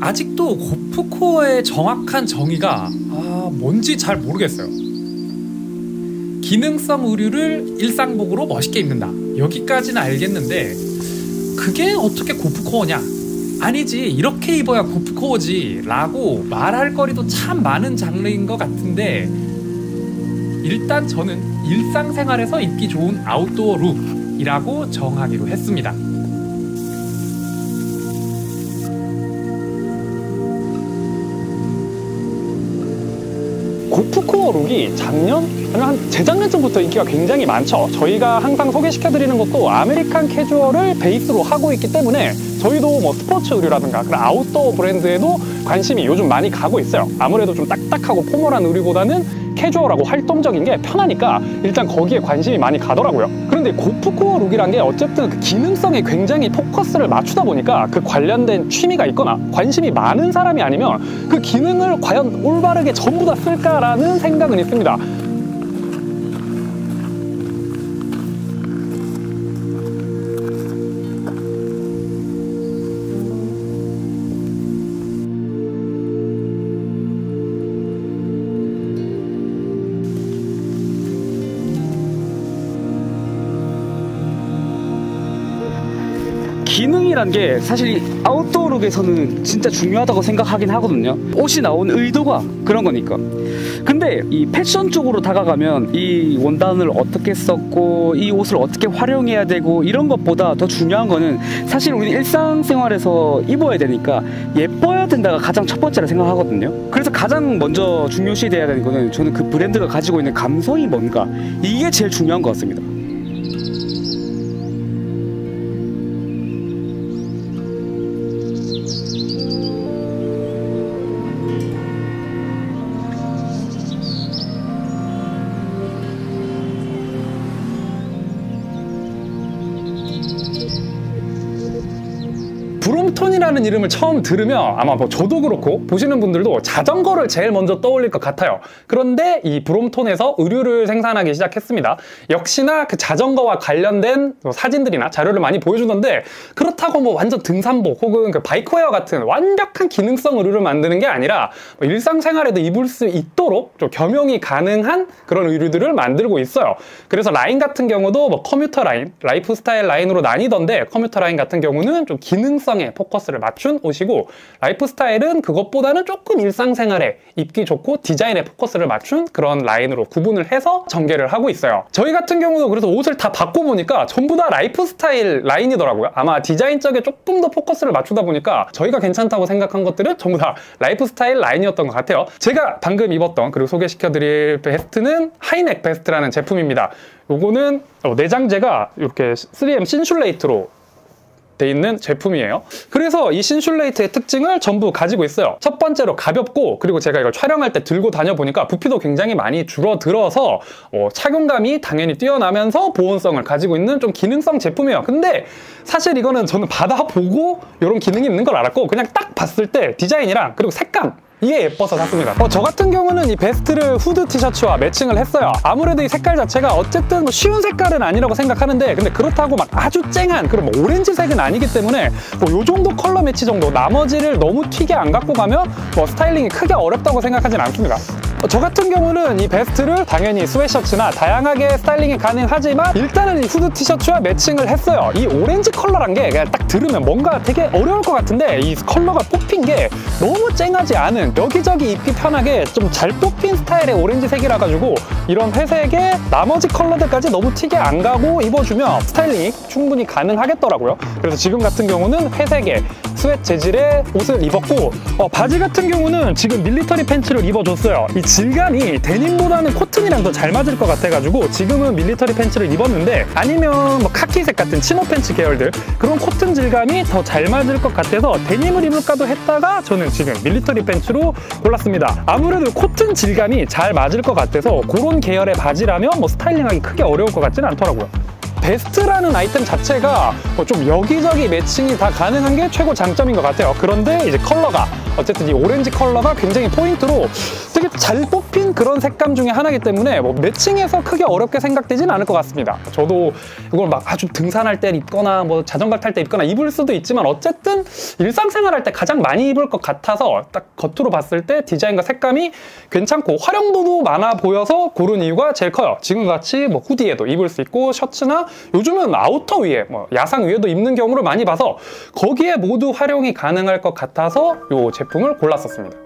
아직도 고프코어의 정확한 정의가 뭔지 잘 모르겠어요. 기능성 의류를 일상복으로 멋있게 입는다, 여기까지는 알겠는데 그게 어떻게 고프코어냐? 아니지, 이렇게 입어야 고프코어지 라고 말할 거리도 참 많은 장르인 것 같은데, 일단 저는 일상생활에서 입기 좋은 아웃도어 룩이라고 정하기로 했습니다. 고프코어 룩이 작년? 아니면 한 재작년쯤부터 인기가 굉장히 많죠. 저희가 항상 소개시켜드리는 것도 아메리칸 캐주얼을 베이스로 하고 있기 때문에 저희도 뭐 스포츠 의류라든가 그런 아웃도어 브랜드에도 관심이 요즘 많이 가고 있어요. 아무래도 좀 딱딱하고 포멀한 의류보다는 캐주얼하고 활동적인 게 편하니까 일단 거기에 관심이 많이 가더라고요. 그런데 고프코어 룩이란 게 어쨌든 그 기능성에 굉장히 포커스를 맞추다 보니까 그 관련된 취미가 있거나 관심이 많은 사람이 아니면 그 기능을 과연 올바르게 전부 다 쓸까라는 생각은 있습니다. 기능이란 게 사실 아웃도어 룩에서는 진짜 중요하다고 생각하긴 하거든요. 옷이 나온 의도가 그런 거니까. 근데 이 패션 쪽으로 다가가면 이 원단을 어떻게 썼고 이 옷을 어떻게 활용해야 되고 이런 것보다 더 중요한 거는 사실 우리 일상생활에서 입어야 되니까 예뻐야 된다가 가장 첫 번째라 생각하거든요. 그래서 가장 먼저 중요시 돼야 되는 거는 저는 그 브랜드가 가지고 있는 감성이 뭔가, 이게 제일 중요한 것 같습니다. 브롬톤이라는 이름을 처음 들으면 아마 뭐 저도 그렇고 보시는 분들도 자전거를 제일 먼저 떠올릴 것 같아요. 그런데 이 브롬톤에서 의류를 생산하기 시작했습니다. 역시나 그 자전거와 관련된 사진들이나 자료를 많이 보여주던데, 그렇다고 뭐 완전 등산복 혹은 그 바이크웨어 같은 완벽한 기능성 의류를 만드는 게 아니라 뭐 일상생활에도 입을 수 있도록 좀 겸용이 가능한 그런 의류들을 만들고 있어요. 그래서 라인 같은 경우도 뭐 커뮤터 라인, 라이프 스타일 라인으로 나뉘던데, 커뮤터 라인 같은 경우는 좀 기능성에 포커스를 맞춘 옷이고, 라이프 스타일은 그것보다는 조금 일상생활에 입기 좋고 디자인에 포커스를 맞춘 그런 라인으로 구분을 해서 전개를 하고 있어요. 저희 같은 경우도 그래서 옷을 다 바꿔보니까 전부 다 라이프 스타일 라인이더라고요. 아마 디자인 쪽에 조금 더 포커스를 맞추다 보니까 저희가 괜찮다고 생각한 것들은 전부 다 라이프 스타일 라인이었던 것 같아요. 제가 방금 입었던 그리고 소개시켜드릴 베스트는 하이넥 베스트라는 제품입니다. 요거는 내장재가 이렇게 3M 신슐레이트로 돼 있는 제품이에요. 그래서 이 신슐레이트의 특징을 전부 가지고 있어요. 첫 번째로 가볍고, 그리고 제가 이걸 촬영할 때 들고 다녀보니까 부피도 굉장히 많이 줄어들어서 착용감이 당연히 뛰어나면서 보온성을 가지고 있는 좀 기능성 제품이에요. 근데 사실 이거는 저는 받아보고 이런 기능이 있는 걸 알았고, 그냥 딱 봤을 때 디자인이랑 그리고 색감, 이게 예뻐서 샀습니다. 저 같은 경우는 이 베스트를 후드 티셔츠와 매칭을 했어요. 아무래도 이 색깔 자체가 어쨌든 뭐 쉬운 색깔은 아니라고 생각하는데, 근데 그렇다고 막 아주 쨍한 그런 뭐 오렌지색은 아니기 때문에 뭐 요 정도 컬러 매치 정도, 나머지를 너무 튀게 안 갖고 가면 뭐 스타일링이 크게 어렵다고 생각하진 않습니다. 저 같은 경우는 이 베스트를 당연히 스웨셔츠나 다양하게 스타일링이 가능하지만 일단은 이 후드 티셔츠와 매칭을 했어요. 이 오렌지 컬러란 게 그냥 딱 들으면 뭔가 되게 어려울 것 같은데, 이 컬러가 뽑힌 게 너무 쨍하지 않은, 여기저기 입기 편하게 좀 잘 뽑힌 스타일의 오렌지색이라 가지고 이런 회색에 나머지 컬러들까지 너무 튀게 안 가고 입어주면 스타일링이 충분히 가능하겠더라고요. 그래서 지금 같은 경우는 회색의 스웨트 재질의 옷을 입었고, 바지 같은 경우는 지금 밀리터리 팬츠를 입어줬어요. 이 질감이 데님보다는 코튼이랑 더 잘 맞을 것 같아가지고 지금은 밀리터리 팬츠를 입었는데, 아니면 뭐 카키색 같은 치노 팬츠 계열들, 그런 코튼 질감이 더 잘 맞을 것 같아서 데님을 입을까도 했다가 저는 지금 밀리터리 팬츠로 골랐습니다. 아무래도 코튼 질감이 잘 맞을 것 같아서 그런 계열의 바지라면 뭐 스타일링하기 크게 어려울 것 같지는 않더라고요. 베스트라는 아이템 자체가 좀 여기저기 매칭이 다 가능한 게 최고 장점인 것 같아요. 그런데 이제 컬러가 어쨌든 이 오렌지 컬러가 굉장히 포인트로 되게 잘 뽑힌 그런 색감 중에 하나이기 때문에 뭐 매칭해서 크게 어렵게 생각되진 않을 것 같습니다. 저도 이걸 막 아주 등산할 때 입거나 뭐 자전거 탈 때 입거나 입을 수도 있지만 어쨌든 일상생활할 때 가장 많이 입을 것 같아서 딱 겉으로 봤을 때 디자인과 색감이 괜찮고 활용도도 많아 보여서 고른 이유가 제일 커요. 지금같이 뭐 후디에도 입을 수 있고 셔츠나 요즘은 아우터 위에 뭐 야상 위에도 입는 경우를 많이 봐서 거기에 모두 활용이 가능할 것 같아서 이 제품을 골랐었습니다.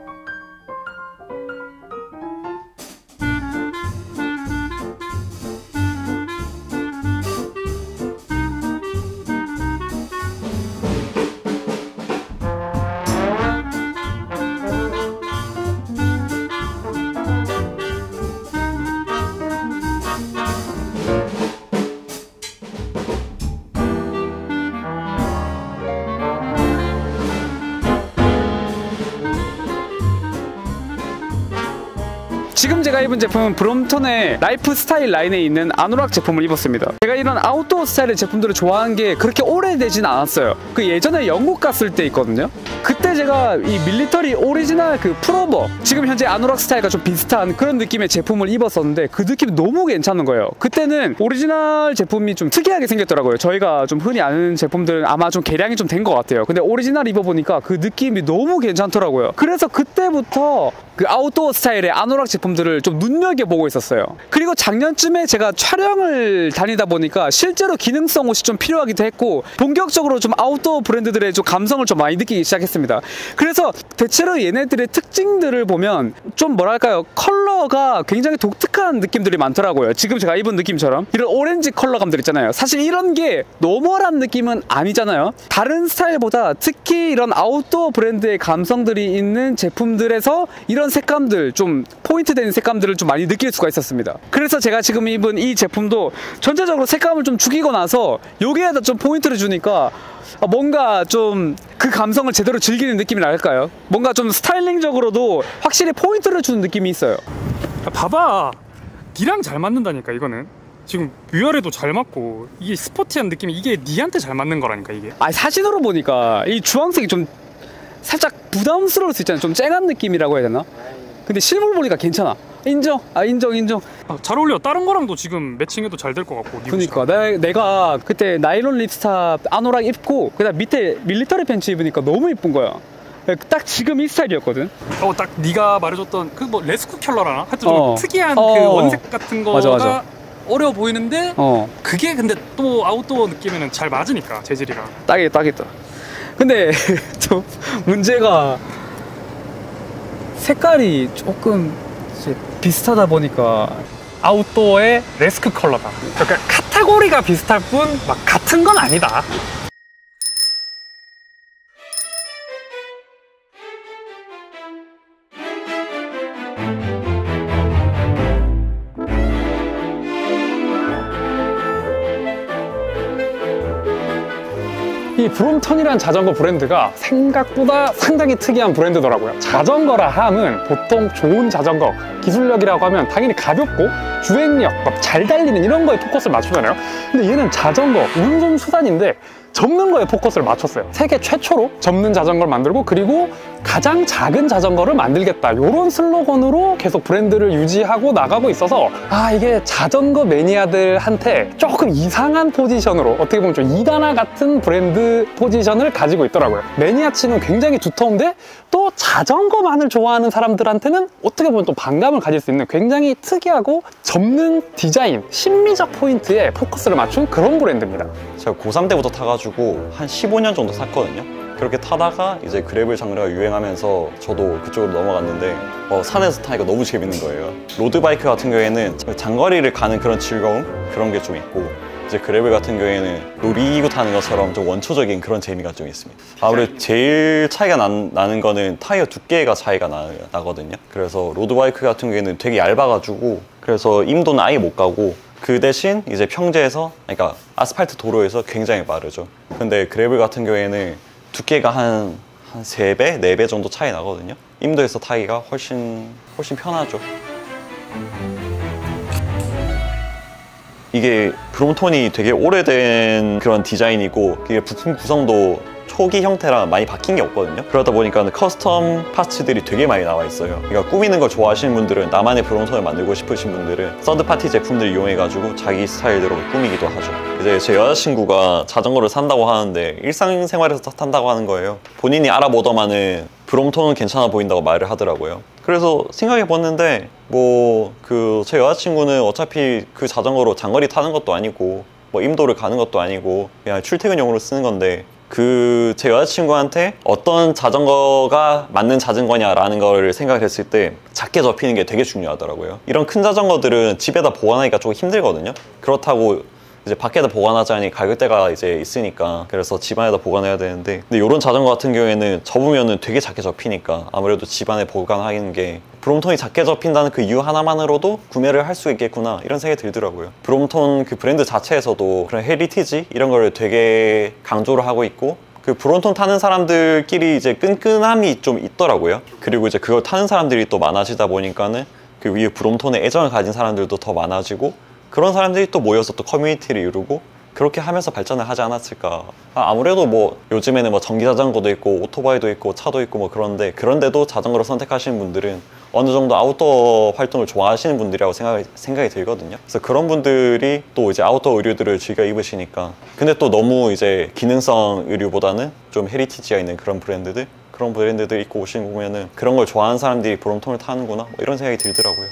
지금 제가 입은 제품은 브롬톤의 라이프 스타일 라인에 있는 아노락 제품을 입었습니다. 제가 이런 아웃도어 스타일의 제품들을 좋아한 게 그렇게 오래되진 않았어요. 그 예전에 영국 갔을 때 있거든요. 그때 제가 이 밀리터리 오리지널 그 풀오버, 지금 현재 아노락 스타일과 좀 비슷한 그런 느낌의 제품을 입었었는데 그 느낌이 너무 괜찮은 거예요. 그때는 오리지널 제품이 좀 특이하게 생겼더라고요. 저희가 좀 흔히 아는 제품들은 아마 좀 개량이 좀 된 것 같아요. 근데 오리지널 입어보니까 그 느낌이 너무 괜찮더라고요. 그래서 그때부터 그 아웃도어 스타일의 아노락 제품들을 좀 눈여겨보고 있었어요. 그리고 작년쯤에 제가 촬영을 다니다 보니까 실제로 기능성 옷이 좀 필요하기도 했고 본격적으로 좀 아웃도어 브랜드들의 좀 감성을 좀 많이 느끼기 시작했습니다. 그래서 대체로 얘네들의 특징들을 보면 좀 뭐랄까요, 컬러가 굉장히 독특한 느낌들이 많더라고요. 지금 제가 입은 느낌처럼 이런 오렌지 컬러감들 있잖아요. 사실 이런 게 노멀한 느낌은 아니잖아요. 다른 스타일보다 특히 이런 아웃도어 브랜드의 감성들이 있는 제품들에서 이런 색감들, 좀 포인트 된 색감들을 좀 많이 느낄 수가 있었습니다. 그래서 제가 지금 입은 이 제품도 전체적으로 색감을 좀 죽이고 나서 여기에다 좀 포인트를 주니까 뭔가 좀 그 감성을 제대로 즐기는 느낌이 날까요? 뭔가 좀 스타일링적으로도 확실히 포인트를 주는 느낌이 있어요. 봐봐, 니랑 잘 맞는다니까. 이거는 지금 뮤열에도 잘 맞고 이게 스포티한 느낌이 이게 니한테 잘 맞는 거라니까 이게. 아, 사진으로 보니까 이 주황색이 좀 살짝 부담스러울 수 있잖아요. 좀 쨍한 느낌이라고 해야 되나? 근데 실물 보니까 괜찮아. 인정. 인정. 잘 어울려. 다른 거랑도 지금 매칭해도 잘 될 것 같고. 그러니까 내가 그때 나일론 립스탑 아노락 입고 그다음 밑에 밀리터리 팬츠 입으니까 너무 이쁜 거야. 딱 지금 이 스타일이었거든. 딱 네가 말해줬던 그 뭐 레스쿠 컬러라나? 하여튼 좀 특이한 그 원색 같은 거가 맞아. 어려 보이는데 그게 근데 또 아웃도어 느낌에는 잘 맞으니까 재질이랑. 딱이다. 근데 좀 문제가 색깔이 조금 이제 비슷하다 보니까 아웃도어의 레스크 컬러다. 그러니까 카테고리가 비슷할 뿐 막 같은 건 아니다. 이 브롬톤이라는 자전거 브랜드가 생각보다 상당히 특이한 브랜드더라고요. 자전거라 함은 보통 좋은 자전거, 기술력이라고 하면 당연히 가볍고 주행력, 잘 달리는 이런 거에 포커스를 맞추잖아요. 근데 얘는 자전거, 운송수단인데 접는 거에 포커스를 맞췄어요. 세계 최초로 접는 자전거를 만들고 그리고 가장 작은 자전거를 만들겠다, 이런 슬로건으로 계속 브랜드를 유지하고 나가고 있어서 이게 자전거 매니아들한테 조금 이상한 포지션으로, 어떻게 보면 좀 이단화 같은 브랜드 포지션을 가지고 있더라고요. 매니아층은 굉장히 두터운데 또 자전거만을 좋아하는 사람들한테는 어떻게 보면 또 반감을 가질 수 있는 굉장히 특이하고 접는 디자인, 심미적 포인트에 포커스를 맞춘 그런 브랜드입니다. 제가 고3 때부터 타가지고 한 15년 정도 탔거든요. 그렇게 타다가 이제 그래블 장르가 유행하면서 저도 그쪽으로 넘어갔는데 산에서 타니까 너무 재밌는 거예요. 로드바이크 같은 경우에는 장거리를 가는 그런 즐거움, 그런 게 좀 있고, 이제 그래블 같은 경우에는 놀이기구 타는 것처럼 좀 원초적인 그런 재미가 좀 있습니다. 아무래도 제일 차이가 나는 거는 타이어 두께가 차이가 나거든요. 그래서 로드바이크 같은 경우에는 되게 얇아가지고 그래서 임도는 아예 못 가고, 그 대신 이제 평지에서, 그러니까 아스팔트 도로에서 굉장히 빠르죠. 근데 그래블 같은 경우에는 두께가 한 3배, 4배 정도 차이 나거든요. 임도에서 타기가 훨씬 편하죠. 이게 브롬톤이 되게 오래된 그런 디자인이고, 이게 부품 구성도 초기 형태랑 많이 바뀐 게 없거든요. 그러다 보니까 커스텀 파츠들이 되게 많이 나와 있어요. 그러니까 꾸미는 걸 좋아하시는 분들은, 나만의 브롬톤을 만들고 싶으신 분들은 서드파티 제품들 이용해가지고 자기 스타일대로 꾸미기도 하죠. 이제 제 여자친구가 자전거를 산다고 하는데 일상생활에서 탄다고 하는 거예요. 본인이 알아보더만은 브롬톤은 괜찮아 보인다고 말을 하더라고요. 그래서 생각해 봤는데 제 여자친구는 어차피 그 자전거로 장거리 타는 것도 아니고 뭐 임도를 가는 것도 아니고 그냥 출퇴근용으로 쓰는 건데, 제 여자친구한테 어떤 자전거가 맞는 자전거냐라는 걸 생각을 했을 때 작게 접히는 게 되게 중요하더라고요. 이런 큰 자전거들은 집에다 보관하기가 조금 힘들거든요. 그렇다고 이제 밖에다 보관하자니 가격대가 이제 있으니까, 그래서 집안에다 보관해야 되는데, 근데 이런 자전거 같은 경우에는 접으면은 되게 작게 접히니까 아무래도 집안에 보관하는 게, 브롬톤이 작게 접힌다는 그 이유 하나만으로도 구매를 할 수 있겠구나 이런 생각이 들더라고요. 브롬톤 그 브랜드 자체에서도 그런 헤리티지 이런 걸 되게 강조를 하고 있고, 그 브롬톤 타는 사람들끼리 이제 끈끈함이 좀 있더라고요. 그리고 이제 그걸 타는 사람들이 또 많아지다 보니까는 그 위에 브롬톤에 애정을 가진 사람들도 더 많아지고, 그런 사람들이 또 모여서 또 커뮤니티를 이루고, 그렇게 하면서 발전을 하지 않았을까. 아무래도 뭐 요즘에는 뭐 전기 자전거도 있고 오토바이도 있고 차도 있고 뭐 그런데도 자전거를 선택하시는 분들은 어느 정도 아웃도어 활동을 좋아하시는 분들이라고 생각이 들거든요. 그래서 그런 분들이 또 이제 아웃도어 의류들을 즐겨 입으시니까, 근데 또 너무 이제 기능성 의류보다는 좀 헤리티지가 있는 그런 브랜드들 입고 오시는 거 보면은 그런 걸 좋아하는 사람들이 브롬톤을 타는구나 뭐 이런 생각이 들더라고요.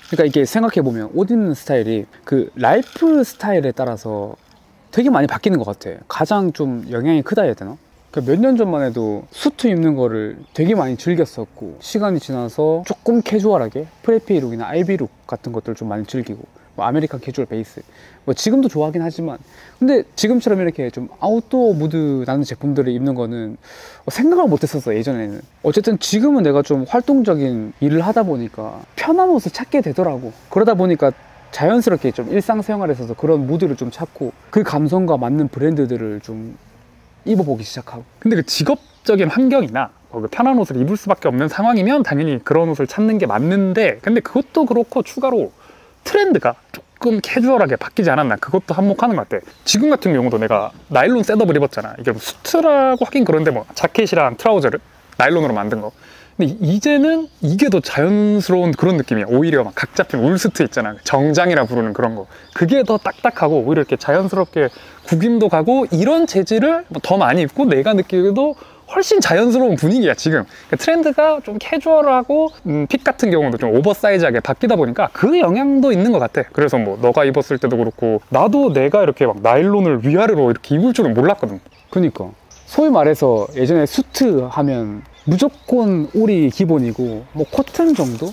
그러니까 이게 생각해보면 옷 입는 스타일이 그 라이프 스타일에 따라서 되게 많이 바뀌는 것 같아. 가장 좀 영향이 크다 해야 되나? 그러니까 몇 년 전만 해도 수트 입는 거를 되게 많이 즐겼었고, 시간이 지나서 조금 캐주얼하게 프레피 룩이나 아이비 룩 같은 것들 좀 많이 즐기고, 뭐 아메리칸 캐주얼 베이스 뭐 지금도 좋아하긴 하지만, 근데 지금처럼 이렇게 좀 아웃도어 무드 나는 제품들을 입는 거는 생각을 못 했었어 예전에는. 어쨌든 지금은 내가 좀 활동적인 일을 하다 보니까 편한 옷을 찾게 되더라고. 그러다 보니까 자연스럽게 좀 일상생활에서도 그런 무드를 좀 찾고, 그 감성과 맞는 브랜드들을 좀 입어보기 시작하고. 근데 그 직업적인 환경이나 그 편한 옷을 입을 수밖에 없는 상황이면 당연히 그런 옷을 찾는 게 맞는데, 근데 그것도 그렇고 추가로 트렌드가 조금 캐주얼하게 바뀌지 않았나, 그것도 한몫하는 것 같아. 지금 같은 경우도 내가 나일론 셋업을 입었잖아. 이게 뭐 수트라고 하긴 그런데 뭐 자켓이랑 트라우저를 나일론으로 만든 거. 근데 이제는 이게 더 자연스러운 그런 느낌이야. 오히려 막 각 잡힌 울스트 있잖아, 정장이라 부르는 그런 거. 그게 더 딱딱하고 오히려 이렇게 자연스럽게 구김도 가고, 이런 재질을 더 많이 입고 내가 느끼기도 훨씬 자연스러운 분위기야 지금. 그러니까 트렌드가 좀 캐주얼하고 핏 같은 경우도 좀 오버사이즈하게 바뀌다 보니까 그 영향도 있는 것 같아. 그래서 뭐 너가 입었을 때도 그렇고, 나도 내가 이렇게 막 나일론을 위아래로 이렇게 입을 줄은 몰랐거든. 그니까 소위 말해서 예전에 수트 하면 무조건 울이 기본이고 뭐 코튼 정도?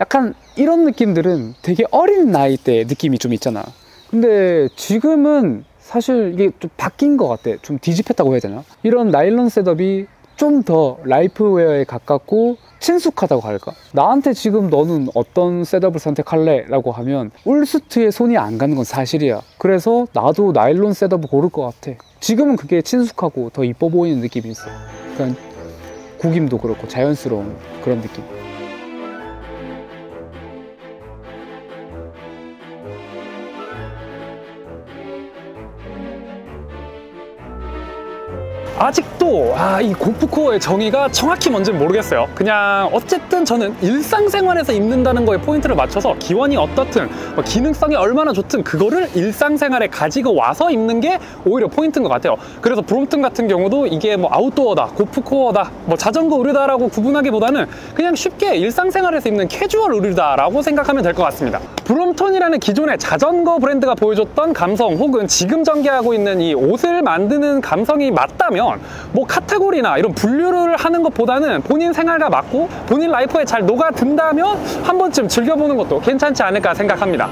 약간 이런 느낌들은 되게 어린 나이 때 느낌이 좀 있잖아. 근데 지금은 사실 이게 좀 바뀐 것 같아. 좀 뒤집혔다고 해야 되나? 이런 나일론 셋업이 좀 더 라이프웨어에 가깝고 친숙하다고 할까? 나한테 지금 너는 어떤 셋업을 선택할래? 라고 하면 울수트에 손이 안 가는 건 사실이야. 그래서 나도 나일론 셋업을 고를 것 같아. 지금은 그게 친숙하고 더 이뻐 보이는 느낌이 있어. 그러니까 구김도 그렇고 자연스러운 그런 느낌. 아직도 이 고프코어의 정의가 정확히 뭔지는 모르겠어요. 그냥 어쨌든 저는 일상생활에서 입는다는 거에 포인트를 맞춰서 기원이 어떻든 기능성이 얼마나 좋든 그거를 일상생활에 가지고 와서 입는 게 오히려 포인트인 것 같아요. 그래서 브롬톤 같은 경우도 이게 뭐 아웃도어다, 고프코어다, 뭐 자전거 의류다라고 구분하기보다는 그냥 쉽게 일상생활에서 입는 캐주얼 의류다라고 생각하면 될 것 같습니다. 브롬톤이라는 기존의 자전거 브랜드가 보여줬던 감성, 혹은 지금 전개하고 있는 이 옷을 만드는 감성이 맞다면 뭐 카테고리나 이런 분류를 하는 것보다는 본인 생활과 맞고 본인 라이프에 잘 녹아든다면 한 번쯤 즐겨보는 것도 괜찮지 않을까 생각합니다.